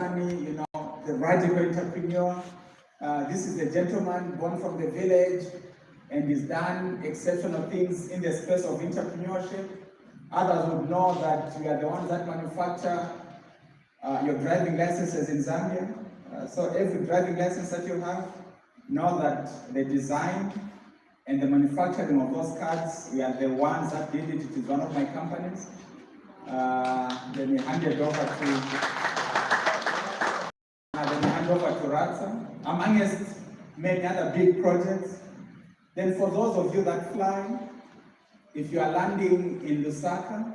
the radical entrepreneur. This is a gentleman born from the village and he's done exceptional things in the space of entrepreneurship. Others would know that we are the ones that manufacture your driving licenses in Zambia. So every driving license that you have, know that the design and the manufacturing of those cards, we are the ones that did it. It is one of my companies. Then we hand it over to Ratsa, amongst many other big projects. Then for those of you that fly, if you are landing in Lusaka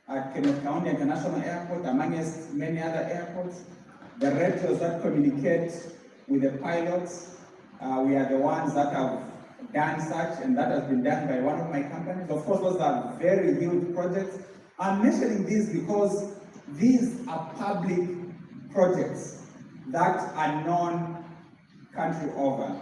at Kenneth Kaunda International Airport, amongst many other airports, the radios that communicate with the pilots, we are the ones that have done such, and that has been done by one of my companies. Of course, those are very huge projects. I'm mentioning these because these are public projects that are known country over.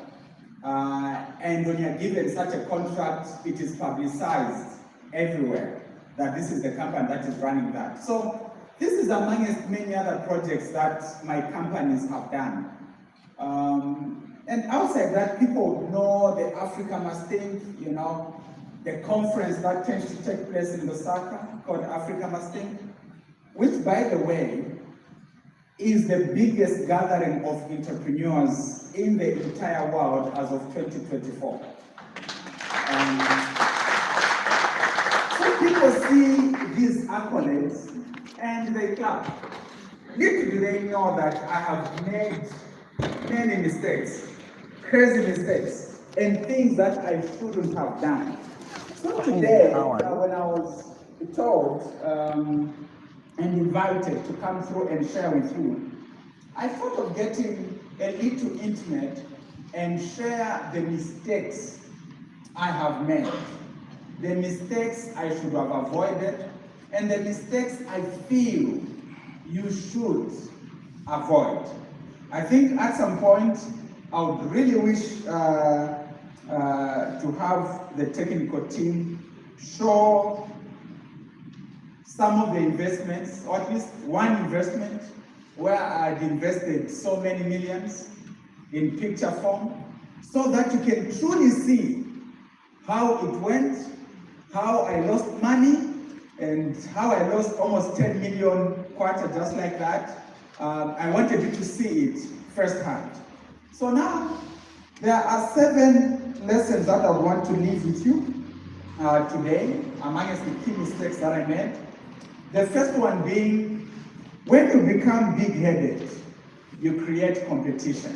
And when you're given such a contract, it is publicized everywhere that this is the company that is running that. So this is amongst many other projects that my companies have done. And outside that, people know the Africa Must Think, the conference that tends to take place in Lusaka called Africa Must Think, which, by the way, is the biggest gathering of entrepreneurs in the entire world as of 2024. So people see these accolades and they clap. Little do they know that I have made many mistakes, crazy mistakes, and things that I shouldn't have done. So today, when I was told and invited to come through and share with you, I thought of getting a little intimate and share the mistakes I have made, the mistakes I should have avoided, and the mistakes I feel you should avoid. I think at some point I would really wish to have the technical team show some of the investments, or at least one investment where I'd invested so many millions in picture form, so that you can truly see how it went, how I lost money, and how I lost almost 10 million quarter just like that. I wanted you to see it firsthand. So now, there are 7 lessons that I want to leave with you today, amongst the key mistakes that I made. The first one being, when you become big-headed, you create competition.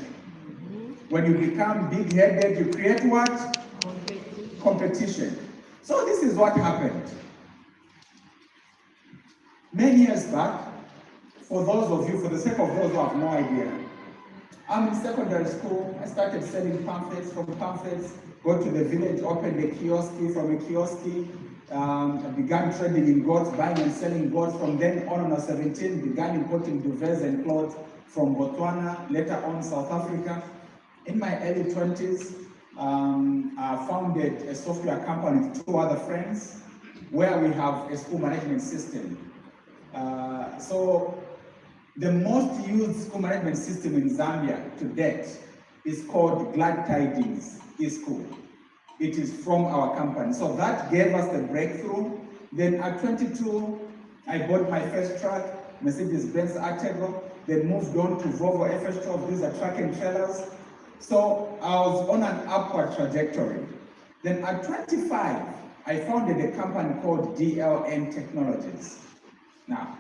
When you become big-headed, you create what? Competition. So this is what happened. Many years back, for those of you, for the sake of those who have no idea, I'm in secondary school. I started selling pamphlets. From pamphlets, go to the village, opened a kiosk. From a kiosk, I began trading in goats, buying and selling goats. From then on, I was 17, began importing duvets and clothes from Botswana, later on South Africa. In my early 20s, I founded a software company with 2 other friends, where we have a school management system. So the most used school management system in Zambia to date is called Glad Tidings eSchool. It is from our company. So that gave us the breakthrough. Then at 22, I bought my first truck, Mercedes-Benz Artego, then moved on to Volvo FS12. These are truck and trailers. So I was on an upward trajectory. Then at 25, I founded a company called DLN Technologies. Now,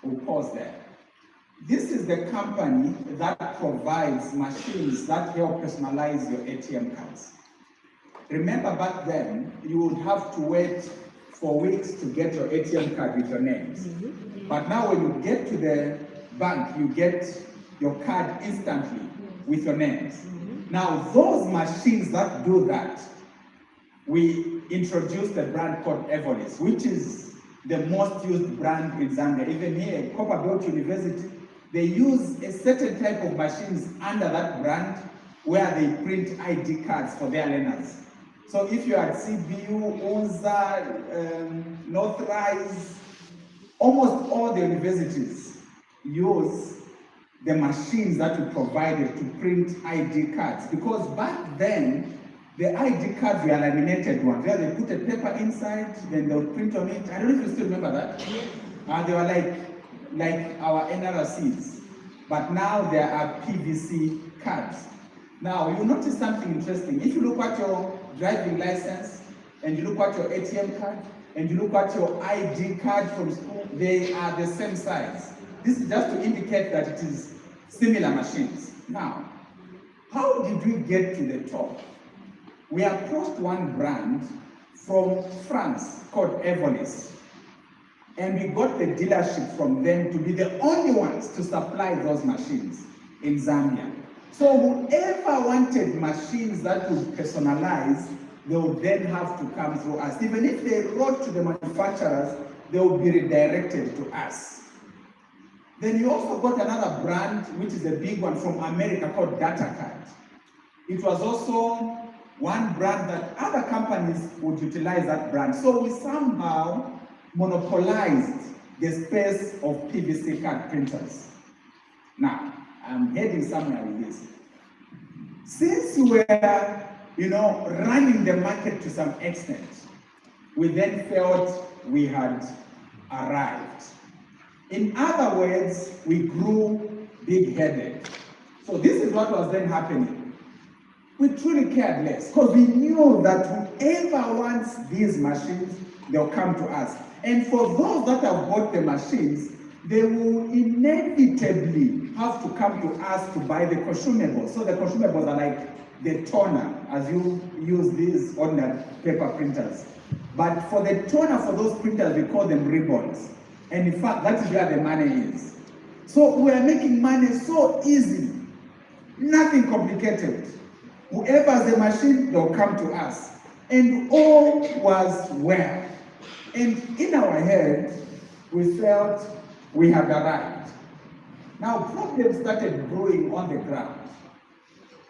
we'll pause there. This is the company that provides machines that help personalize your ATM cards. Remember back then, you would have to wait for weeks to get your ATM card with your names. But now when you get to the bank, you get your card instantly with your names. Now those machines that do that, we introduced a brand called Evolis, which is the most used brand in Zambia. Even here at Copperbelt University, they use a certain type of machines under that brand where they print ID cards for their learners. So if you are at CBU, UNZA, Northrise, almost all the universities use the machines that we provided to print ID cards, because back then, the ID cards were laminated ones, where they put a paper inside, then they'll print on it. I don't know if you still remember that. They were like our NRCs, but now there are PVC cards. Now, you notice something interesting. If you look at your driving license, and you look at your ATM card, and you look at your ID card from school, they are the same size. This is just to indicate that it is similar machines. Now, how did we get to the top? We approached one brand from France called Evolis, and we got the dealership from them to be the only ones to supply those machines in Zambia. So whoever wanted machines that would personalize, they would then have to come through us. Even if they wrote to the manufacturers, they would be redirected to us. Then you also got another brand, which is a big one from America, called DataCard. It was also one brand that other companies would utilize that brand. So we somehow monopolized the space of PVC card printers. Now, I'm heading somewhere with this. Since we were, running the market to some extent, we then felt we had arrived. In other words, we grew big-headed. So this is what was then happening. We truly cared less, because we knew that whoever wants these machines, they'll come to us. And for those that have bought the machines, they will inevitably have to come to us to buy the consumables. So the consumables are like the toner, as you use these ordinary paper printers. But for the toner for those printers, we call them ribbons. And in fact, that is where the money is. So we are making money so easy, nothing complicated. Whoever has a machine, they'll come to us. And all was well. And in our head, we felt we had arrived. Now, problems started brewing on the ground.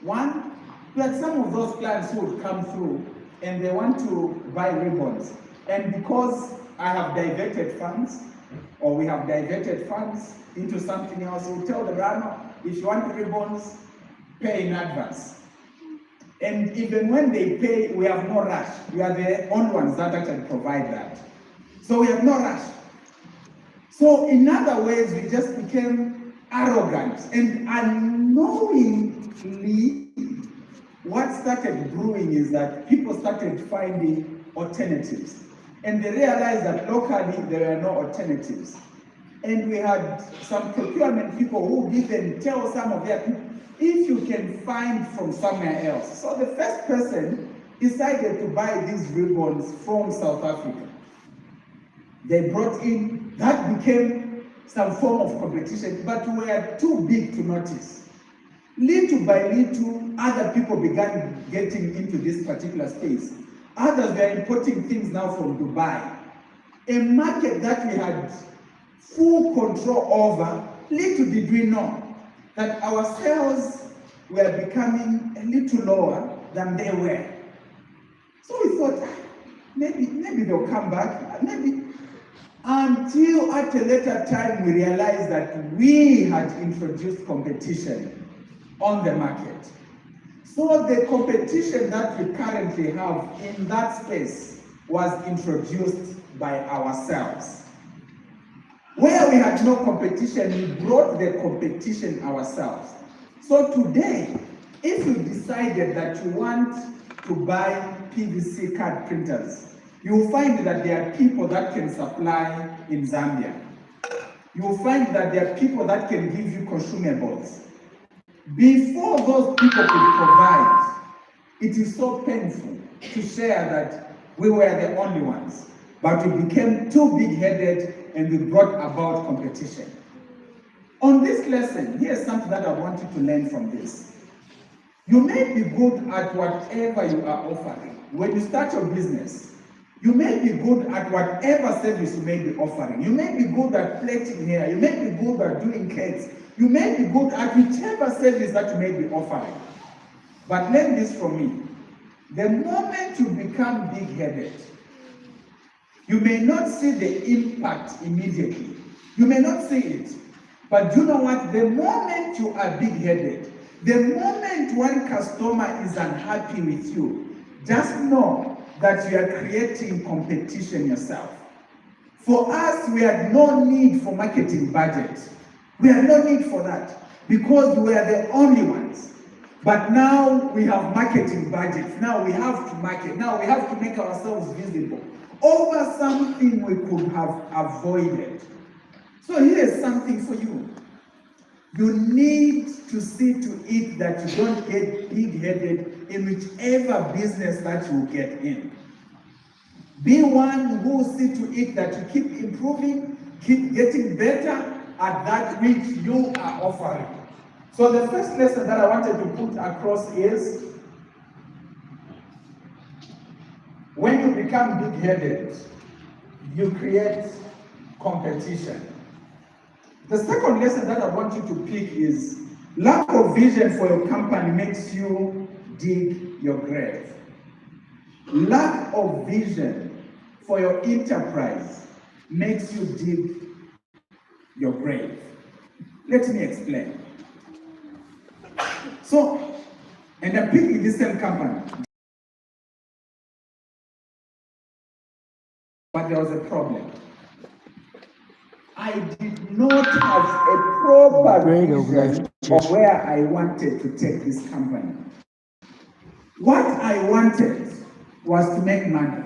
One, we had some of those clients who would come through and they want to buy ribbons. And because I have diverted funds, or we have diverted funds into something else, we'll tell the runner, if you want ribbons, pay in advance. And even when they pay, we have no rush. We are the only ones that actually provide that. So we have no rush. So in other words, we just became arrogant, and unknowingly, what started brewing is that people started finding alternatives. And they realized that locally there were no alternatives. And we had some procurement people who even tell some of their people, if you can find from somewhere else. So the first person decided to buy these ribbons from South Africa. They brought in, that became some form of competition, but we were too big to notice. Little by little, other people began getting into this particular space. Others were importing things now from Dubai. A market that we had full control over. Little did we know that our sales were becoming a little lower than they were. So we thought, maybe they'll come back, maybe. Until at a later time we realized that we had introduced competition on the market. So the competition that we currently have in that space was introduced by ourselves. Where we had no competition, we brought the competition ourselves. So today, if you decided that you want to buy PVC card printers, you will find that there are people that can supply in Zambia. You will find that there are people that can give you consumables. Before those people could provide, it is so painful to share that we were the only ones. But we became too big-headed and we brought about competition. On this lesson, here's something that I want you to learn from this. You may be good at whatever you are offering. When you start your business, you may be good at whatever service you may be offering. You may be good at plating hair. You may be good at doing cakes. You may be good at whichever service that you may be offering. But learn this from me. The moment you become big-headed, you may not see the impact immediately. You may not see it. But you know what? The moment you are big-headed, the moment one customer is unhappy with you, just know that you are creating competition yourself. For us, we had no need for marketing budget. We had no need for that because we are the only ones. But now we have marketing budgets. Now we have to market. Now we have to make ourselves visible over something we could have avoided. So here's something for you. You need to see to it that you don't get big-headed in whichever business that you get in. Be one who will see to it that you keep improving, keep getting better at that which you are offering. So the first lesson that I wanted to put across is, when you become big-headed, you create competition. The second lesson that I want you to pick is, lack of vision for your company makes you dig your grave. Lack of vision for your enterprise makes you dig your grave. Let me explain. So, and I'm picking this same company. But there was a problem. I did not have a proper vision of where I wanted to take this company. What I wanted was to make money.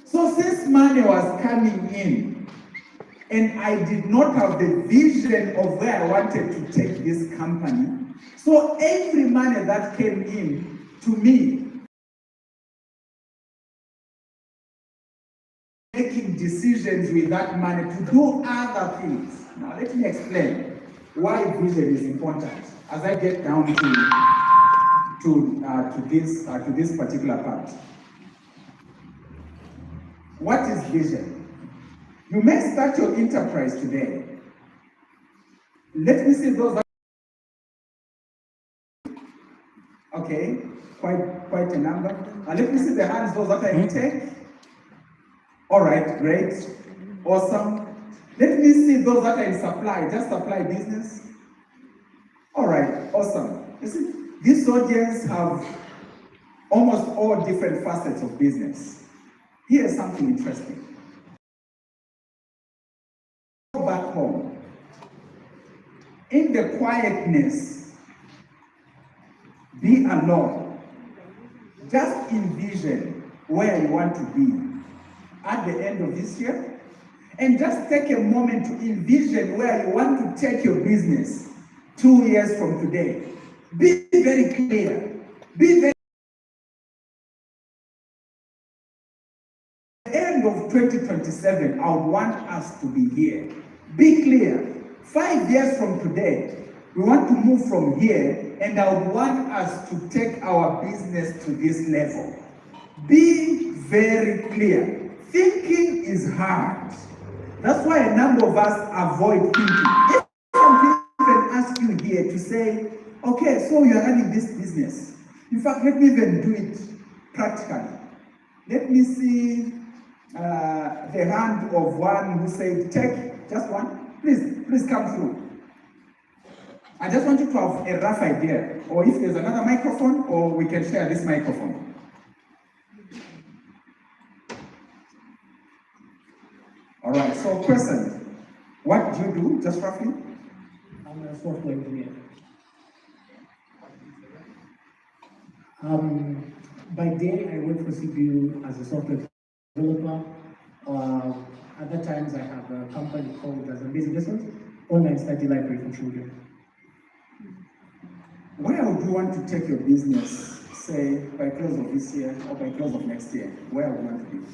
So since money was coming in, and I did not have the vision of where I wanted to take this company, so every money that came in to me, making decisions with that money to do other things. Now let me explain why vision is important as I get down to this particular part. What is vision? You may start your enterprise today. Let me see those that, okay, quite a number. And let me see the hands, those that are in tech. All right, great, awesome. Let me see those that are in supply, just supply business. All right, awesome. You see, this audience have almost all different facets of business. Here's something interesting. Go back home. In the quietness, be alone. Just envision where you want to be at the end of this year, and just take a moment to envision where you want to take your business 2 years from today. Be very clear. Be very At the end of 2027, I would want us to be here. Be clear. 5 years from today, we want to move from here, and I would want us to take our business to this level. Be very clear. Thinking is hard. That's why a number of us avoid thinking. If I even ask you here to say, okay, so you're running this business. In fact, let me even do it practically. Let me see the hand of one who said, take just one. Please come through. I just want you to have a rough idea, or if there's another microphone, or we can share this microphone. All right, so question, what do you do, just roughly? I'm a software engineer. By day, I work for CPU as a software developer. Other times, I have a company called as Amazing Lessons, online study library for children. Where would you want to take your business, say, by close of this year or by close of next year? Where would you want to be?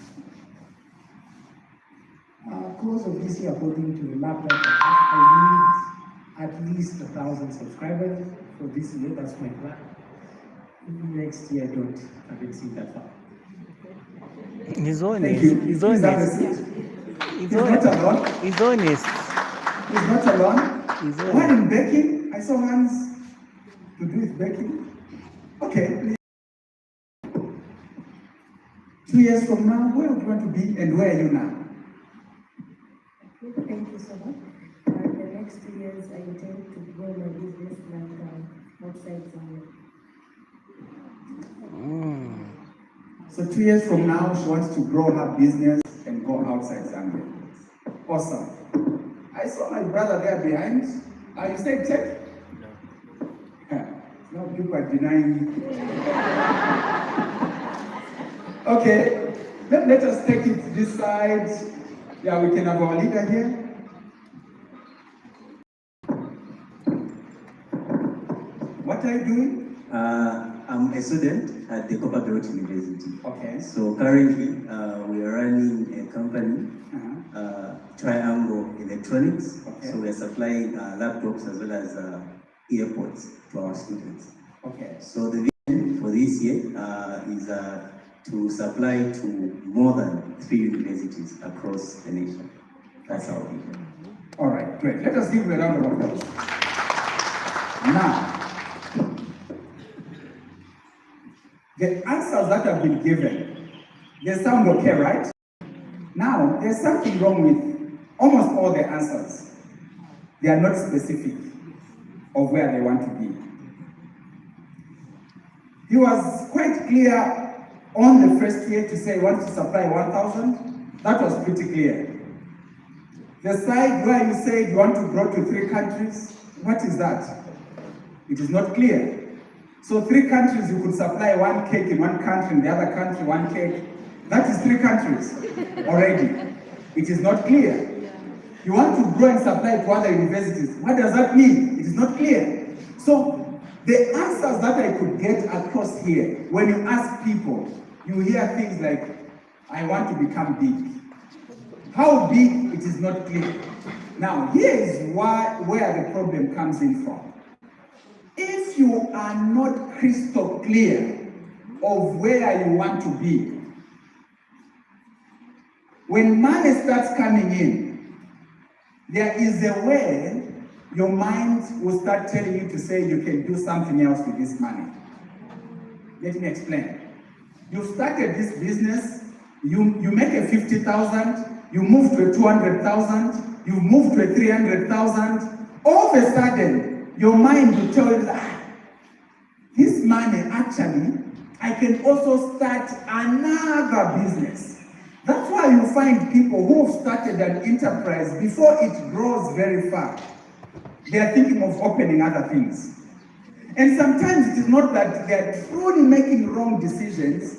Close of this year, according to the map that I need at least 1,000 subscribers for this year. That's my plan. Next year, I haven't seen that far. He's honest. Thank you. He's Please have a honest. seat. He's not alone. He's honest. He's not alone. He's One honest. in baking. I saw hands to do with baking. Okay. 2 years from now, where would you want to be and where are you now? Thank you so much. The next 2 years I intend to grow my business like outside Zambia. So 2 years from now, she wants to grow her business and go outside Zambia. Awesome. I saw my brother there behind. Are you saying tech? No, people are denying. Okay, let us take it this side. Yeah, we can have our leader here. What are you doing? I'm a student at the Copperbelt University. Okay. So currently, we are running a company, Triangle Electronics. Okay. So we are supplying laptops as well as earpods to our students. Okay. So the vision for this year is to supply to more than 3 universities across the nation. That's our vision. All right, great. Let us give you a round of applause. Now, the answers that have been given, they sound okay, right? Now, there's something wrong with almost all the answers. They are not specific of where they want to be. He was quite clear on the first year to say he wants to supply 1,000. That was pretty clear. The side where you said you want to grow to 3 countries, what is that? It is not clear. So 3 countries, you could supply 1 cake in 1 country, in the other country 1 cake. That is 3 countries already. It is not clear. You want to grow and supply to other universities. What does that mean? It is not clear. So the answers that I could get across here, when you ask people, you hear things like, I want to become big. How big, it is not clear. Now, here is where the problem comes in from. If you are not crystal clear of where you want to be, when money starts coming in, there is a way your mind will start telling you to say you can do something else with this money. Let me explain. You started this business, you make a 50,000, you move to a 200,000, you move to a 300,000. All of a sudden, your mind will tell you that this money actually, I can also start another business. That's why you find people who have started an enterprise before it grows very far. They are thinking of opening other things. And sometimes it is not that they are truly making wrong decisions,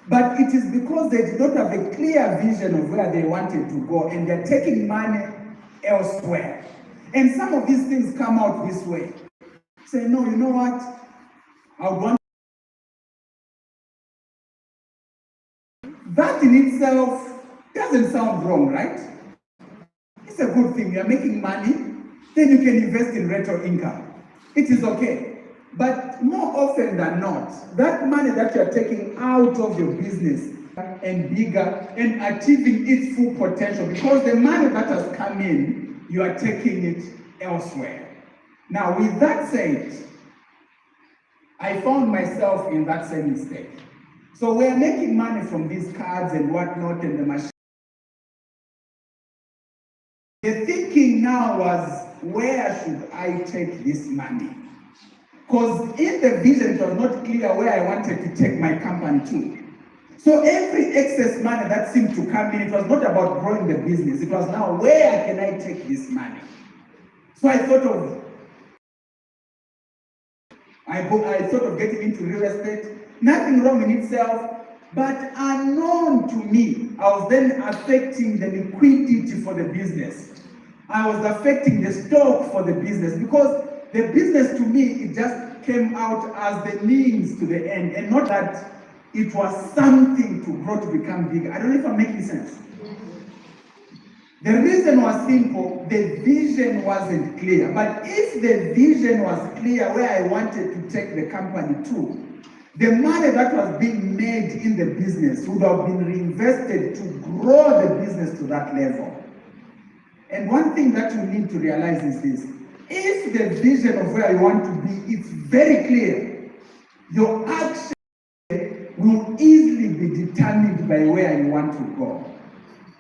but it is because they did not have a clear vision of where they wanted to go and they're taking money elsewhere. And some of these things come out this way. Say, no, you know what? I want. That in itself doesn't sound wrong, right? It's a good thing. You're making money, then you can invest in rental income. It is okay. But more often than not, that money that you're taking out of your business and bigger and achieving its full potential, because the money that has come in, you are taking it elsewhere. Now, with that said, I found myself in that same mistake. So we're making money from these cards and whatnot and the machine. The thinking now was, where should I take this money? Because in the vision, it was not clear where I wanted to take my company to. So every excess money that seemed to come in, it was not about growing the business. It was now, where can I take this money? So I thought of getting into real estate. Nothing wrong in itself, but unknown to me, I was then affecting the liquidity for the business. I was affecting the stock for the business, because the business to me, it just came out as the means to the end, and not that it was something to grow to become bigger. I don't know if I'm making sense. The reason was simple, the vision wasn't clear. But if the vision was clear where I wanted to take the company to, the money that was being made in the business would have been reinvested to grow the business to that level. And one thing that you need to realize is this: if the vision of where you want to be is very clear, your action will easily be determined by where you want to go.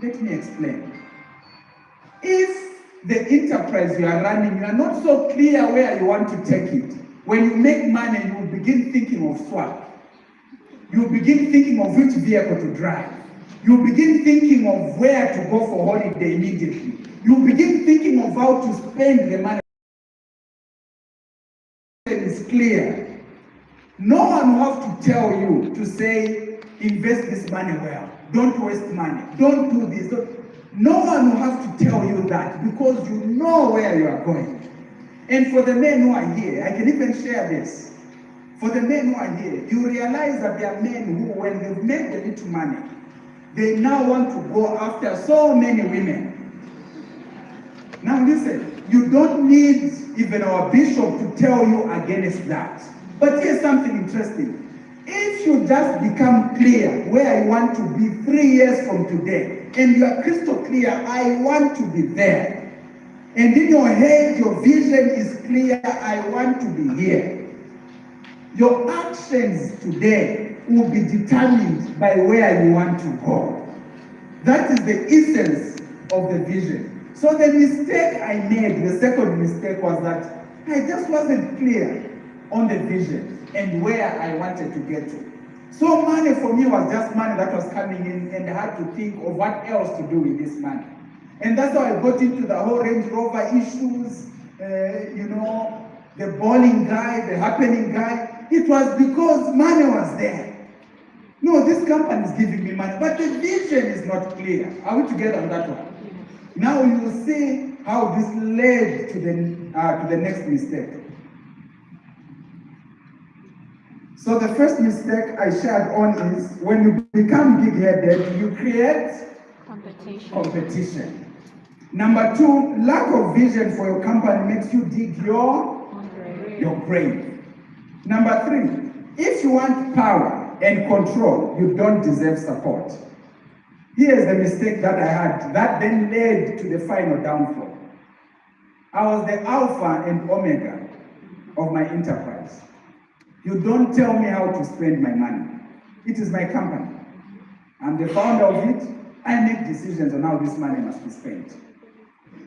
Let me explain. If the enterprise you are running, you are not so clear where you want to take it. When you make money, you will begin thinking of swap. You will begin thinking of which vehicle to drive. You will begin thinking of where to go for holiday immediately. You will begin thinking of how to spend the money. It is clear. No one will have to tell you to say, invest this money well. Don't waste money. Don't do this. No one will have to tell you that because you know where you are going. And for the men who are here, I can even share this. For the men who are here, you realize that there are men who, when they've made a little money, they now want to go after so many women. Now listen, you don't need even our bishop to tell you against that. But here's something interesting. If you just become clear where you want to be 3 years from today, and you are crystal clear, I want to be there. And in your head, your vision is clear, I want to be here. Your actions today will be determined by where you want to go. That is the essence of the vision. So the mistake I made, the second mistake was that I just wasn't clear on the vision and where I wanted to get to. So money for me was just money that was coming in, and I had to think of what else to do with this money. And that's how I got into the whole Range Rover issues, the bowling guy, the happening guy. It was because money was there. No, this company is giving me money, but the vision is not clear. Are we together on that one? Now you will see how this led to the next mistake. So the first mistake I shared on is when you become big-headed, you create competition. Number 2, lack of vision for your company makes you dig your grave. Number 3, if you want power and control, you don't deserve support. Here's the mistake that I had that then led to the final downfall. I was the alpha and omega of my enterprise. You don't tell me how to spend my money. It is my company. I'm the founder of it. I make decisions on how this money must be spent.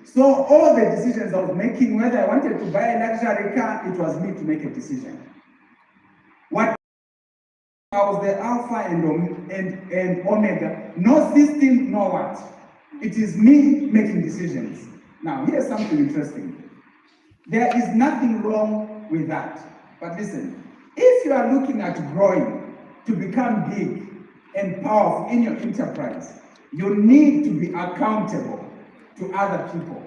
So all the decisions I was making, whether I wanted to buy a luxury car, it was me to make a decision. What I was the alpha and omega, no system, no what. It is me making decisions. Now here's something interesting. There is nothing wrong with that. But listen, if you are looking at growing to become big and powerful in your enterprise, you need to be accountable to other people.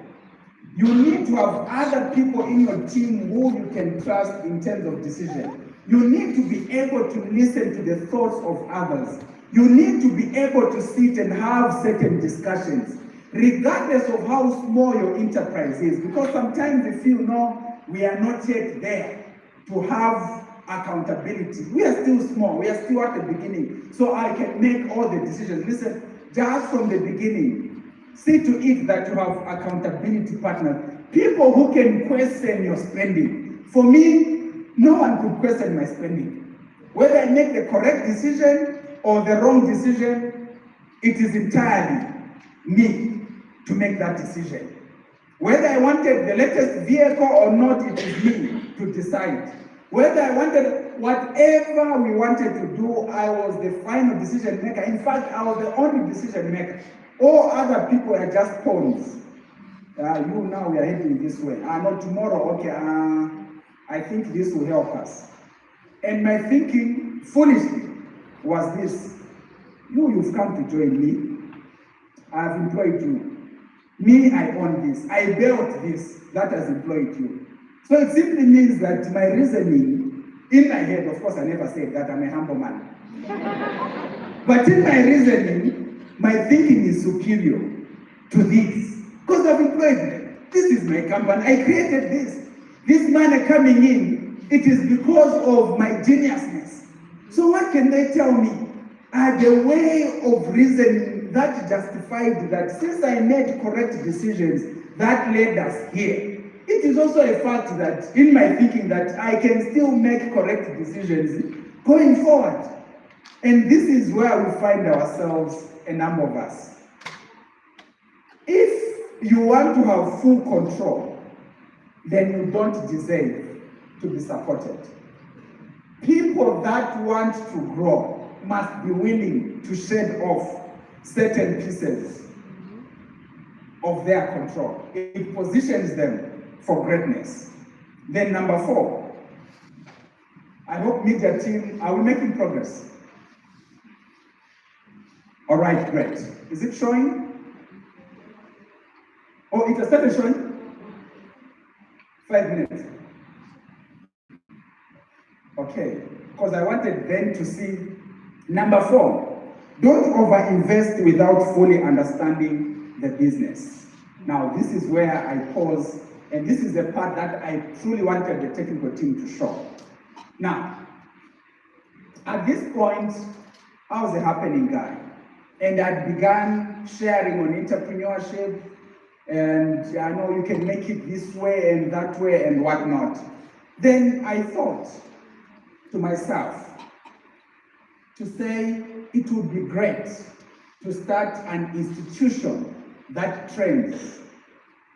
You need to have other people in your team who you can trust in terms of decision. You need to be able to listen to the thoughts of others. You need to be able to sit and have certain discussions, regardless of how small your enterprise is. Because sometimes we feel, no, we are not yet there to have accountability. We are still small. We are still at the beginning. So I can make all the decisions. Listen, just from the beginning, see to it that you have accountability partners, people who can question your spending. For me, no one could question my spending. Whether I make the correct decision or the wrong decision, it is entirely me to make that decision. Whether I wanted the latest vehicle or not, it is me to decide. Whether I wanted whatever we wanted to do, I was the final decision maker. In fact, I was the only decision maker. All other people are just pawns. Now we are heading this way. Not tomorrow, okay, I think this will help us. And my thinking, foolishly, was this. You've come to join me. I've employed you. Me, I own this. I built this. That has employed you. So it simply means that my reasoning, in my head, of course I never said that, I'm a humble man. But in my reasoning, my thinking is superior to this. Because I've employed them. This is my company. I created this. This money coming in, it is because of my geniusness. So what can they tell me? The way of reasoning that justified that since I made correct decisions, that led us here. It is also a fact that in my thinking that I can still make correct decisions going forward. And this is where we find ourselves, a number of us. If you want to have full control, then you don't deserve to be supported. People that want to grow must be willing to shed off certain pieces of their control. It positions them for greatness. Then number 4, I hope media team, are we making progress? All right, great. Is it showing? Oh, it has started showing? 5 minutes. Okay, because I wanted then to see number 4, don't overinvest without fully understanding the business. Now, this is where I pause, and this is the part that I truly wanted the technical team to show. Now, at this point, I was a happening guy, and I began sharing on entrepreneurship, and I know you can make it this way and that way and whatnot. Then I thought to myself to say it would be great to start an institution that trains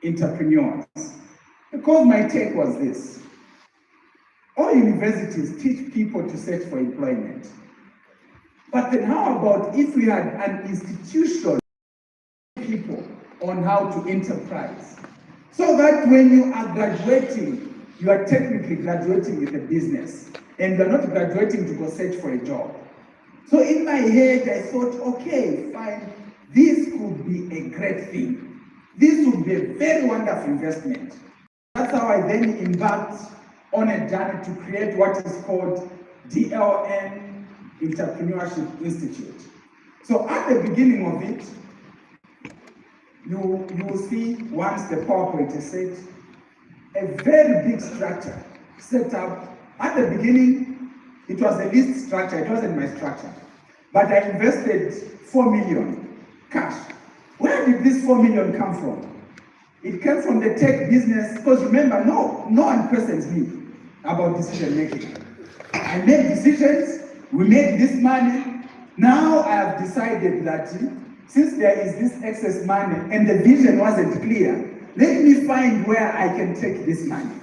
entrepreneurs. Because my take was this: all universities teach people to search for employment. But then how about if we had an institution people on how to enterprise? So that when you are graduating, you are technically graduating with a business, and you're not graduating to go search for a job. So in my head, I thought, okay, fine, this could be a great thing. This would be a very wonderful investment. That's how I then embarked on a journey to create what is called DLN Entrepreneurship Institute. So at the beginning of it, you will see, once the PowerPoint is set, a very big structure set up. At the beginning, it was a list structure, it wasn't my structure. But I invested 4 million cash. Where did this 4 million come from? It came from the tech business, because remember, no one questions me about decision making. I made decisions, we made this money. Now I have decided that since there is this excess money and the vision wasn't clear, let me find where I can take this money.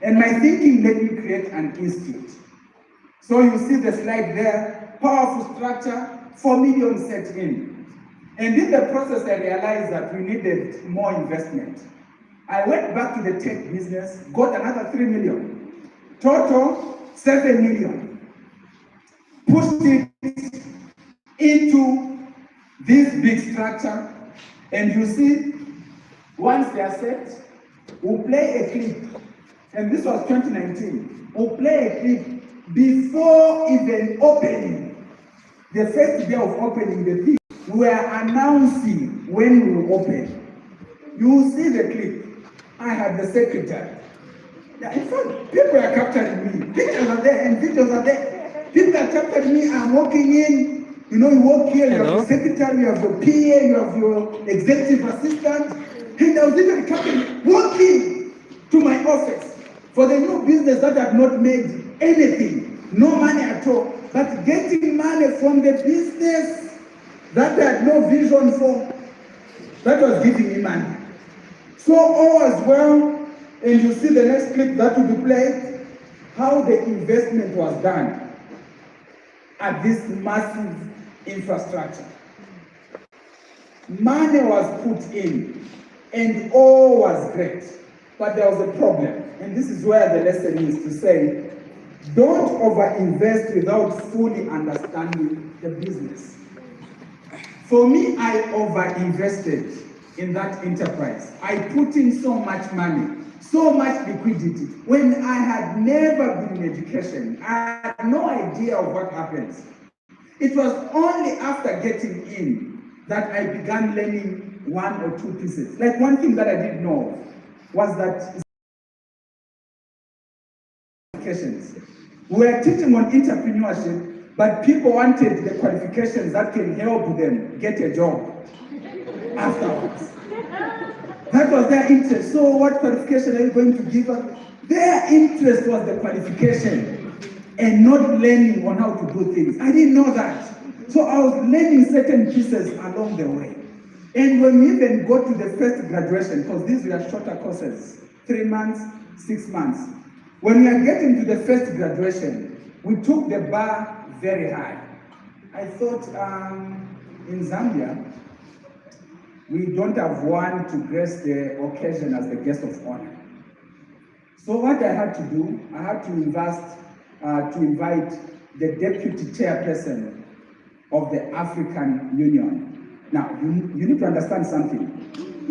And my thinking let me create an institute. So you see the slide there, powerful structure, 4 million set in. And in the process, I realized that we needed more investment. I went back to the tech business, got another 3 million. Total, 7 million. Pushed it into this big structure. And you see, once they are set, we'll play a clip. And this was 2019. We'll play a clip before even opening. The first day of opening the thing, we are announcing when we will open. You will see the clip. I had the secretary. Yeah, in fact, people are capturing me. Pictures are there and videos are there. People are capturing me. I'm walking in. You know, you walk here, you have the secretary, you have your PA, you have your executive assistant. And I was even capturing, walking to my office for the new business that had not made anything, no money at all, but getting money from the business that had no vision for, that was giving me money. So all was well, and you see the next clip that will be played, how the investment was done at this massive infrastructure. Money was put in, and all was great, but there was a problem, and this is where the lesson is to say, don't overinvest without fully understanding the business. For me, I overinvested in that enterprise. I put in so much money, so much liquidity, when I had never been in education. I had no idea of what happens. It was only after getting in that I began learning 1 or 2 pieces. Like one thing that I didn't know was that we were teaching on entrepreneurship, but people wanted the qualifications that can help them get a job afterwards. That was their interest. So what qualification are you going to give us? Their interest was the qualification and not learning on how to do things. I didn't know that. So I was learning certain pieces along the way. And when we even go to the first graduation, because these were shorter courses, 3 months, 6 months. When we are getting to the first graduation, we took the bar very high. I thought in Zambia, we don't have one to grace the occasion as the guest of honor. So what I had to do, I had to invite the deputy chairperson of the African Union. Now, you need to understand something.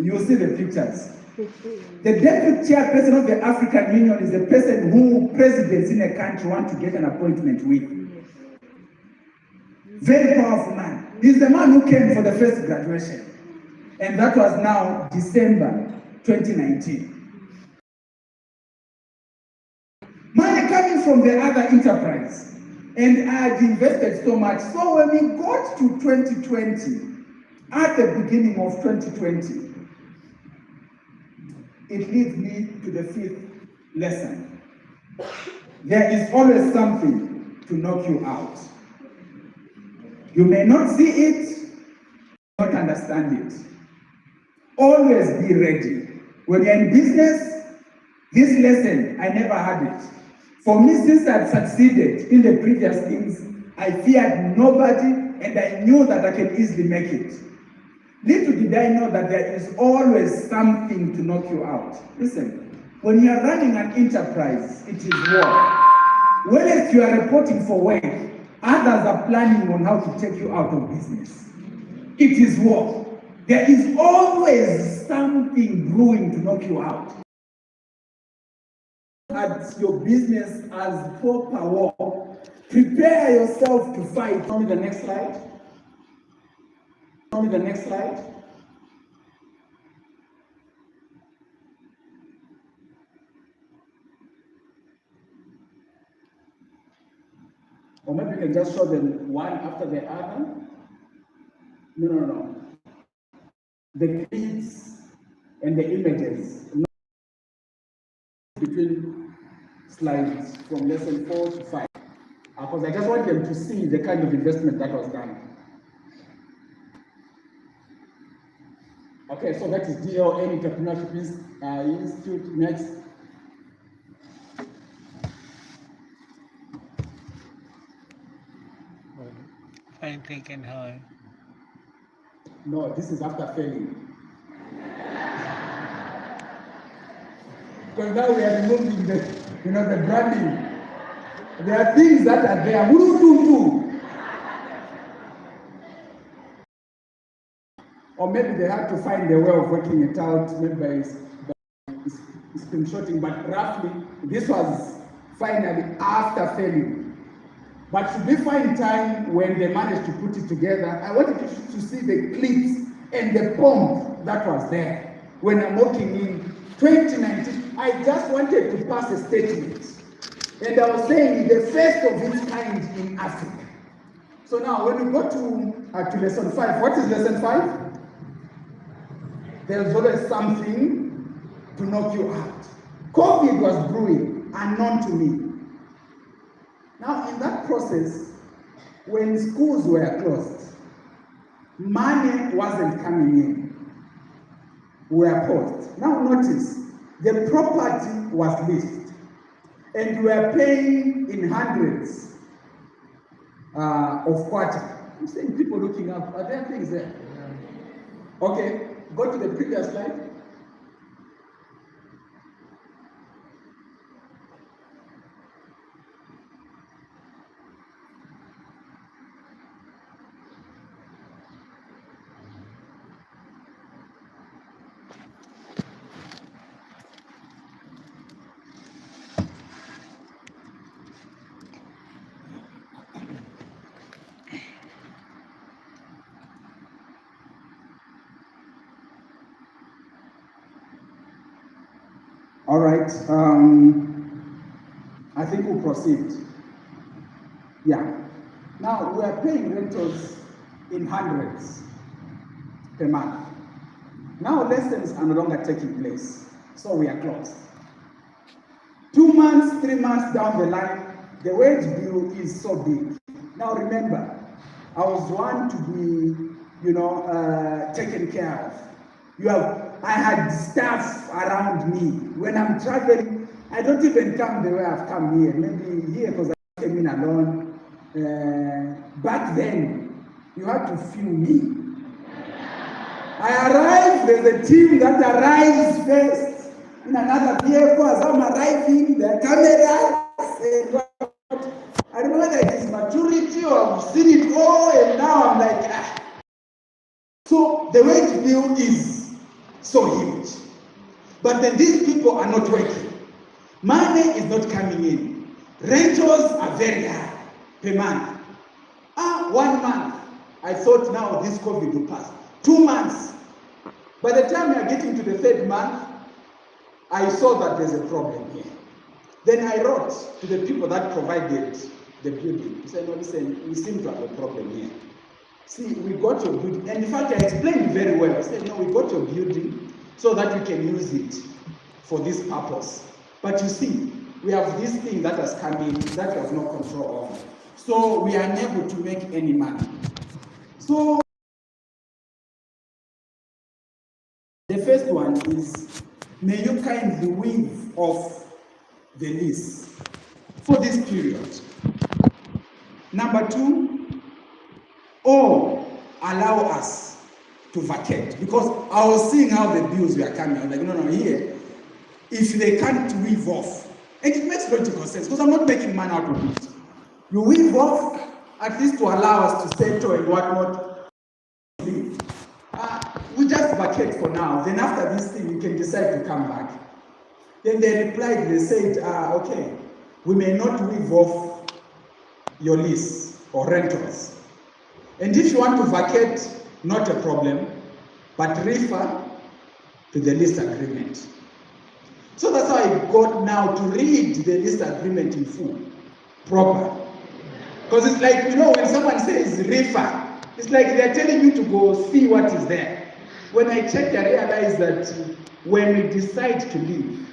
You'll see the pictures. The deputy chairperson of the African Union is the person who presidents in a country want to get an appointment with. Very powerful man. He's the man who came for the first graduation. And that was now December 2019. Money coming from the other enterprise. And I had invested so much. So when we got to 2020, at the beginning of 2020, it leads me to the 5th lesson. There is always something to knock you out. You may not see it, not understand it. Always be ready. When you're in business, this lesson, I never had it. For me, since I've succeeded in the previous things, I feared nobody and I knew that I can easily make it. Little did I know that there is always something to knock you out. Listen, when you are running an enterprise, it is war. Whereas you are reporting for work, others are planning on how to take you out of business. It is war. There is always something brewing to knock you out. At your business as proper war, prepare yourself to fight. Show me the next slide. Show me the next slide. Or maybe you can just show them one after the other. No. The clips and the images. Between slides from lesson 4 to 5. Because I just want them to see the kind of investment that was done. Okay, so that is DLN Entrepreneurship Institute. Next. I'm thinking how. No, this is after failing. Because now we are removing the branding. There are things that are there. Or maybe they had to find a way of working it out, maybe by screenshotting, but roughly, this was finally after failing. But should we find time when they managed to put it together? I wanted to see the clips and the pomp that was there. When I'm working in 2019, I just wanted to pass a statement. And I was saying the first of its kind in Africa. So now when we go to lesson 5, what is lesson 5? There's always something to knock you out. COVID was brewing, unknown to me. Now in that process, when schools were closed, money wasn't coming in. We were paused. Now notice, the property was leased, and we were paying in hundreds of quarter. I'm saying people looking up, are there things there? Yeah. Okay, go to the previous slide. All right, I think we'll proceed. Yeah. Now, we are paying rentals in hundreds per month. Now, lessons are no longer taking place, so we are closed. 2 months, 3 months down the line, the wage bill is so big. Now, remember, I was one to be taken care of. I had staff around me. When I'm traveling, I don't even come the way I've come here. Maybe here because I came in alone. Back then, you had to feel me. I arrived, there's a team that arrives first in another vehicle. As I'm arriving, the camera, I don't know whether it is maturity or I've seen it all, and now I'm like, So the wage bill is so huge. But then these people are not working. Money is not coming in. Rentals are very high per month. 1 month, I thought now this COVID will pass. 2 months. By the time we are getting to the 3rd month, I saw that there's a problem here. Then I wrote to the people that provided the building. I said, no, listen, we seem to have a problem here. See, we got your building. And in fact, I explained very well. I said, no, we got your building so that we can use it for this purpose. But you see, we have this thing that has come in that we have no control of. So we are unable to make any money. So the first one is, may you kindly waive off the lease for this period. Number 2, or allow us to vacate. Because I was seeing how the bills were coming. I was like, no, here, if they can't waive off, and it makes logical sense, because I'm not making money out of it. You waive off, at least to allow us to settle and whatnot. We just vacate for now. Then after this thing, you can decide to come back. Then they replied, they said, okay, we may not waive off your lease or rentals. And if you want to vacate, not a problem, but refer to the lease agreement. So that's how I got now to read the lease agreement in full, proper. Because it's like, when someone says refer, it's like they're telling you to go see what is there. When I checked, I realized that when we decide to leave,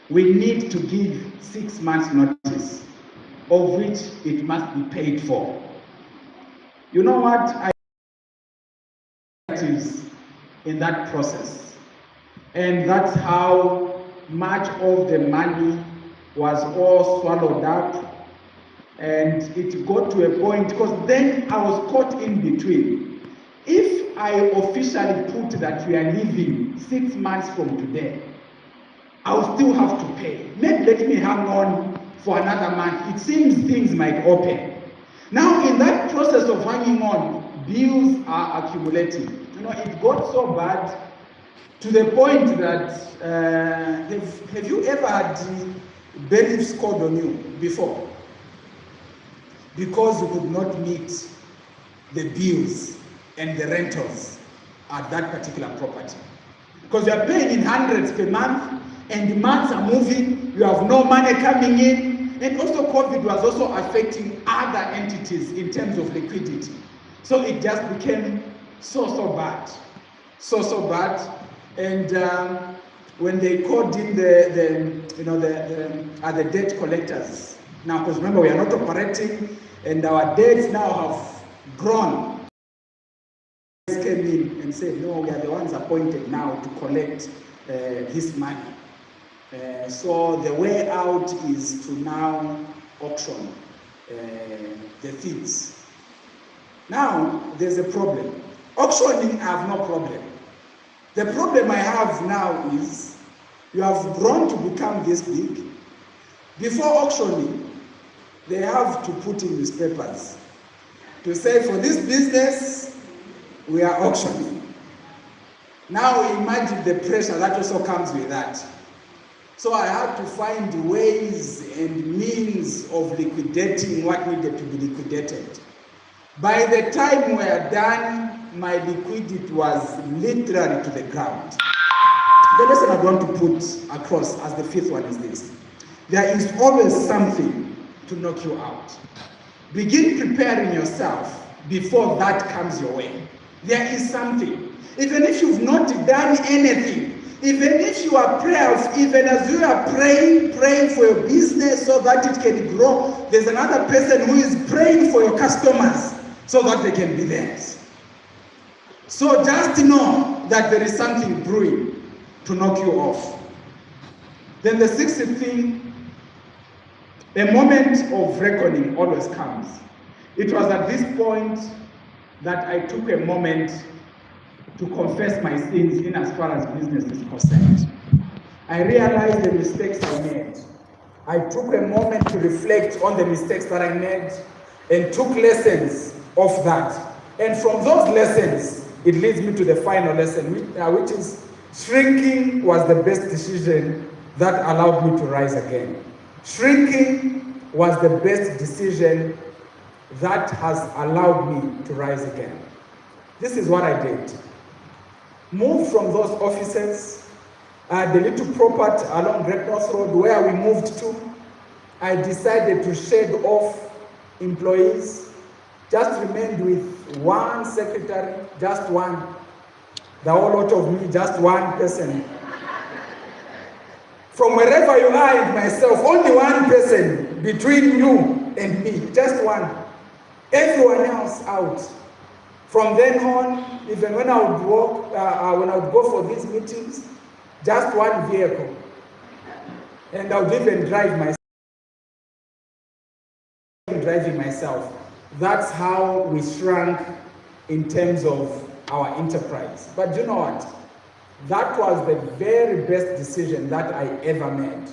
we need to give 6 months notice, of which it must be paid for. You know what? Is in that process. And that's how much of the money was all swallowed up. And it got to a point, because then I was caught in between. If I officially put that we are leaving 6 months from today, I'll still have to pay. Maybe let me hang on for another month. It seems things might open. Now, in that process of hanging on, bills are accumulating. It got so bad to the point that, have you ever had bailiffs called on you before? Because you could not meet the bills and the rentals at that particular property. Because you are paying in hundreds per month, and the months are moving, you have no money coming in, and also COVID was also affecting other entities in terms of liquidity. So it just became so bad. So bad. And when they called in the debt collectors, now because remember we are not operating and our debts now have grown. They came in and said, no, we are the ones appointed now to collect this money. So the way out is to now auction the things. Now there's a problem. Auctioning, I have no problem. The problem I have now is you have grown to become this big. Before auctioning, they have to put in newspapers to say for this business, we are auctioning. Now imagine the pressure that also comes with that. So I had to find ways and means of liquidating what needed to be liquidated. By the time we are done, my liquidity was literally to the ground. The lesson I want to put across as the fifth one is this. There is always something to knock you out. Begin preparing yourself before that comes your way. There is something. Even if you've not done anything, even if you are prayerful, even as you are praying for your business so that it can grow, there's another person who is praying for your customers so that they can be theirs. So just know that there is something brewing to knock you off. Then the sixth thing, a moment of reckoning always comes. It was at this point that I took a moment to confess my sins in as far as business is concerned. I realized the mistakes I made. I took a moment to reflect on the mistakes that I made and took lessons of that. And from those lessons, it leads me to the final lesson, which is shrinking was the best decision that allowed me to rise again. Shrinking was the best decision that has allowed me to rise again. This is what I did. Moved from those offices, the little property along Great North Road where we moved to. I decided to shed off employees, just remained with one secretary, just one. The whole lot of me, just one person. From wherever you are and myself, only one person between you and me, just one. Everyone else out. From then on, even when I would walk, when I would go for these meetings, just one vehicle. And I would even driving myself. That's how we shrunk in terms of our enterprise. But you know what? That was the very best decision that I ever made.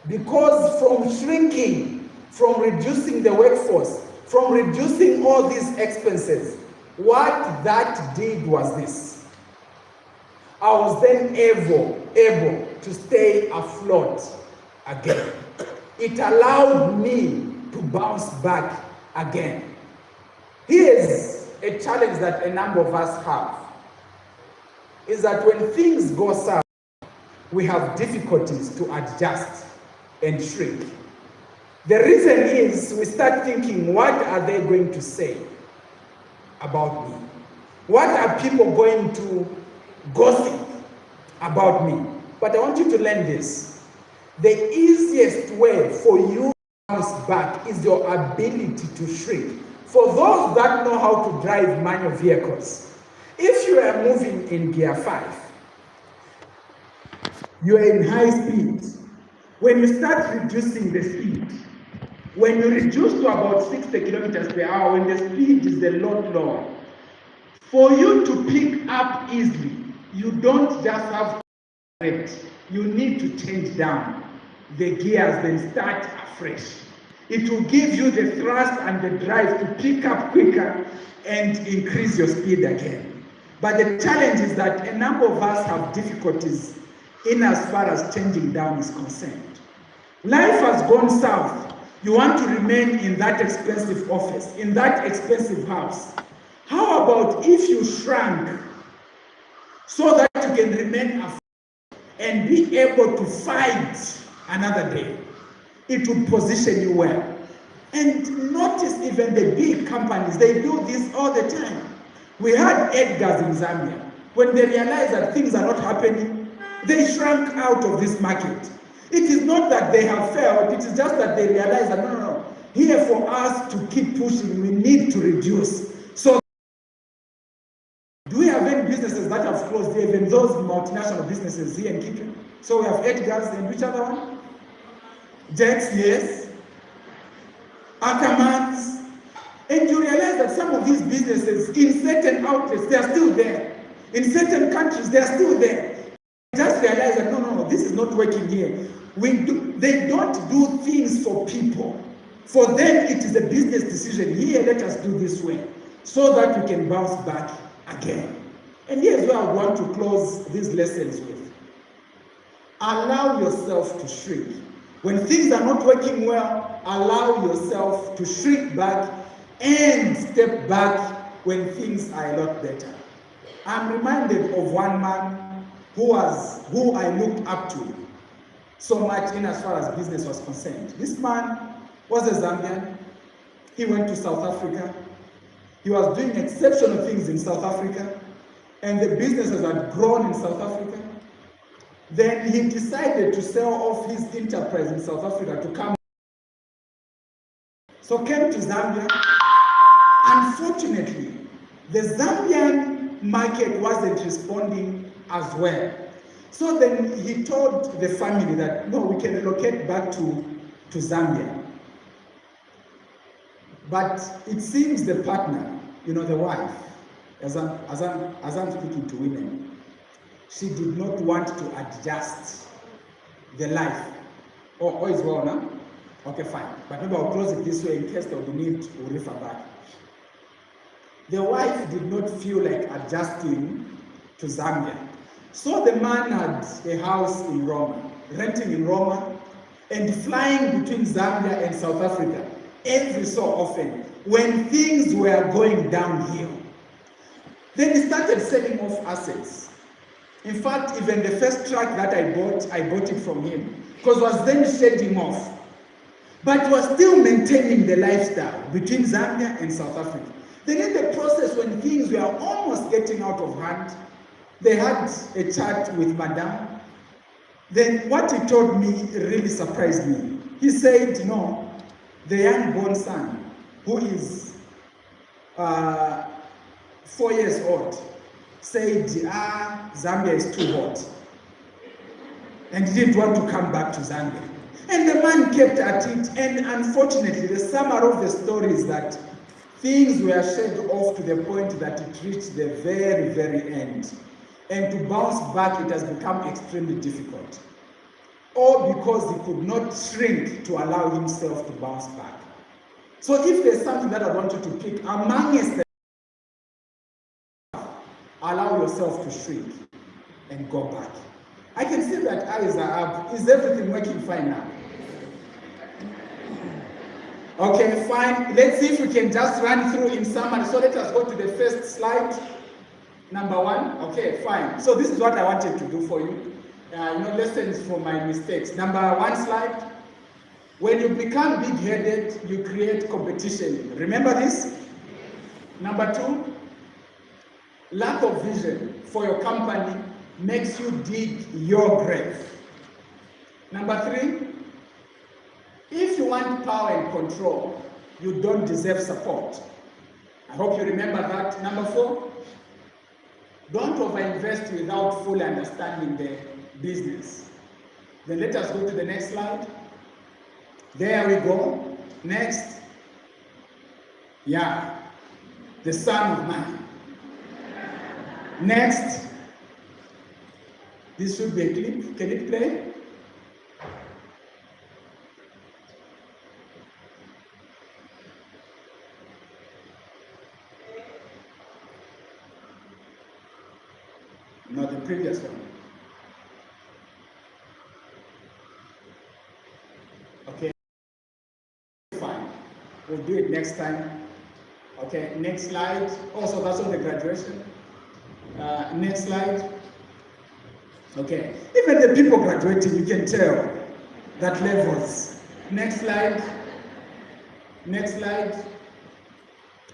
Because from shrinking, from reducing the workforce, from reducing all these expenses, what that did was this. I was then able to stay afloat again. It allowed me to bounce back again. Here's a challenge that a number of us have, is that when things go south, we have difficulties to adjust and shrink. The reason is we start thinking, what are they going to say about me? What are people going to gossip about me? But I want you to learn this. The easiest way for you to bounce back is your ability to shrink. For those that know how to drive manual vehicles, if you are moving in gear 5, you are in high speed. When you start reducing the speed, when you reduce to about 60 kilometers per hour, when the speed is a lot lower, for you to pick up easily, you don't just have to correct. You need to change down the gears, then start afresh. It will give you the thrust and the drive to pick up quicker and increase your speed again. But the challenge is that a number of us have difficulties in as far as changing down is concerned. Life has gone south. You want to remain in that expensive office, in that expensive house. How about if you shrunk so that you can remain afloat and be able to fight another day? It will position you well. And notice even the big companies, they do this all the time. We had Edgar's in Zambia. When they realized that things are not happening, they shrank out of this market. It is not that they have failed, it is just that they realize that no. Here for us to keep pushing, we need to reduce. So, do we have any businesses that have closed, even those multinational businesses here in Kitwe? So we have Edgar's and which other one? Jack's, yes. Ackermans. And you realize that some of these businesses in certain outlets, they are still there. In certain countries, they are still there. Just realize that no, this is not working here. They don't do things for people. For them, it is a business decision. Here, let us do this way, so that we can bounce back again. And here's where I want to close these lessons with. Allow yourself to shrink. When things are not working well, allow yourself to shrink back and step back when things are a lot better. I'm reminded of one man who I looked up to so much in as far as business was concerned. This man was a Zambian. He went to South Africa. He was doing exceptional things in South Africa, and the businesses had grown in South Africa. Then he decided to sell off his enterprise in South Africa to come. So came to Zambia. Unfortunately, the Zambian market wasn't responding as well. So then he told the family that, no, we can relocate back to Zambia. But it seems the partner, the wife, as I'm speaking to women, she did not want to adjust the life. Oh, is well now? Okay, fine. But maybe I'll close it this way in case of the need to refer back. The wife did not feel like adjusting to Zambia. So the man had a house in Roma, renting in Roma, and flying between Zambia and South Africa every so often when things were going downhill. Then he started selling off assets. In fact, even the first truck that I bought it from him, because was then shedding off. But was still maintaining the lifestyle between Zambia and South Africa. Then in the process, when things were almost getting out of hand, they had a chat with Madame. Then what he told me really surprised me. He said, the young-born son, who is 4 years old, said, Zambia is too hot. And he didn't want to come back to Zambia. And the man kept at it, and unfortunately, the summary of the story is that things were shed off to the point that it reached the very, very end. And to bounce back, it has become extremely difficult. All because he could not shrink to allow himself to bounce back. So if there's something that I want you to pick, amongst the allow yourself to shrink and go back. I can see that eyes are up. Is everything working fine now? Okay, fine. Let's see if we can just run through in summary. So let us go to the first slide. Number 1. Okay, fine. So this is what I wanted to do for you. Lessons from my mistakes. Number 1 slide. When you become big-headed, you create competition. Remember this? Number 2. Lack of vision for your company makes you dig your grave. Number 3. If you want power and control, you don't deserve support. I hope you remember that. Number 4. Don't overinvest without fully understanding the business. Then let us go to the next slide. There we go. Next. Yeah. The son of man. Next. This should be a clip. Can it play? Not the previous one. Okay. Fine. We'll do it next time. Okay, next slide. Also, that's on the graduation. Next slide. Okay. Even the people graduating, you can tell that levels. Next slide. Next slide.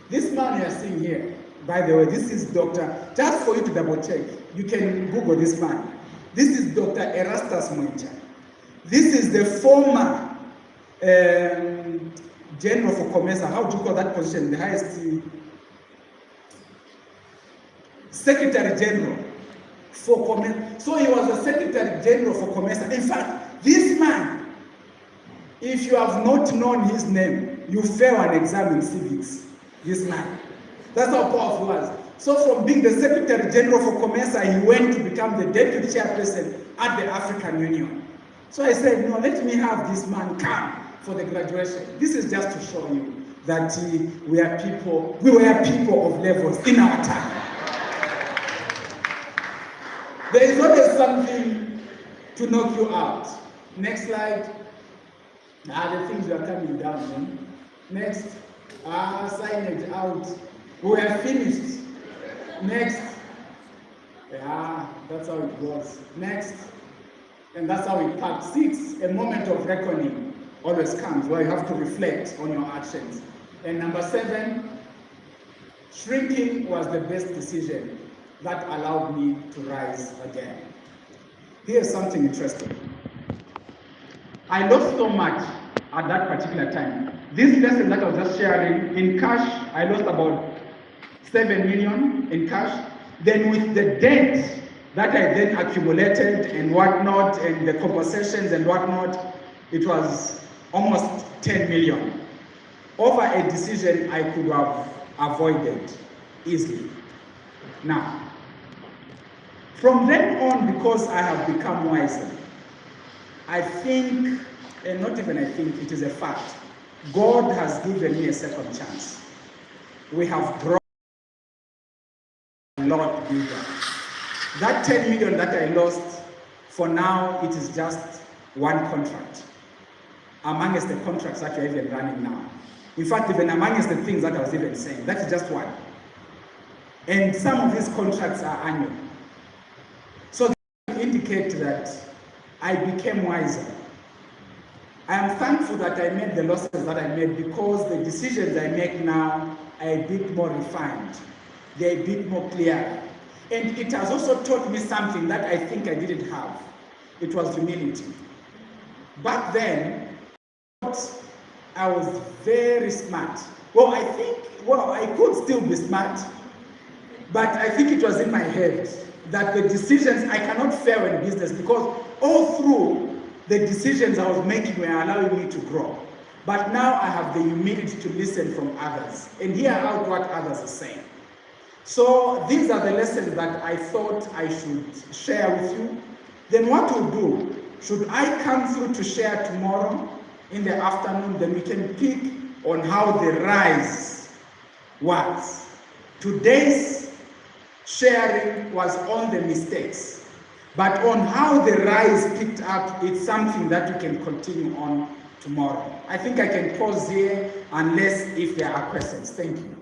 This man you're seeing here, by the way, this is Dr. Just for you to double check, you can Google this man. This is Dr. Erastus Mwencha. This is the former General for COMESA. How do you call that position? The highest Secretary General for COMESA. So he was the Secretary General for COMESA. In fact, this man, if you have not known his name, you fail an exam in civics. This man. That's how powerful he was. So from being the Secretary General for COMESA, he went to become the Deputy Chairperson at the African Union. So I said, no, let me have this man come for the graduation. This is just to show you that we were people of levels in our time. There is always something to knock you out. Next slide. The things are coming down. Man. Next. Signage out. We are finished. Next. Yeah, that's how it goes. Next. And that's how we part 6. A moment of reckoning always comes where you have to reflect on your actions. And number 7, shrinking was the best decision that allowed me to rise again. Here's something interesting. I lost so much at that particular time. This lesson that I was just sharing, in cash, I lost about 7 million in cash. Then with the debt that I then accumulated and whatnot, and the compensations and whatnot, it was almost 10 million. Over a decision I could have avoided easily. Now, from then on, because I have become wiser, I think, and not even I think, it is a fact, God has given me a second chance. We have grown a lot bigger. That 10 million that I lost, for now, it is just one contract amongst the contracts that you're even running now. In fact, even amongst the things that I was even saying, that is just one. And some of these contracts are annual. So they indicate that I became wiser. I am thankful that I made the losses that I made, because the decisions I make now are a bit more refined. They're a bit more clear. And it has also taught me something that I think I didn't have. It was humility. Back then, I was very smart. I could still be smart, but I think it was in my head that the decisions, I cannot fail in business, because all through the decisions I was making were allowing me to grow. But now I have the humility to listen from others and hear out what others are saying. So these are the lessons that I thought I should share with you. Then what we'll do, should I come through to share tomorrow in the afternoon, then we can pick on how the rise was. Today's sharing was on the mistakes, but on how the rise picked up, it's something that we can continue on tomorrow. I think I can pause here unless if there are questions. Thank you.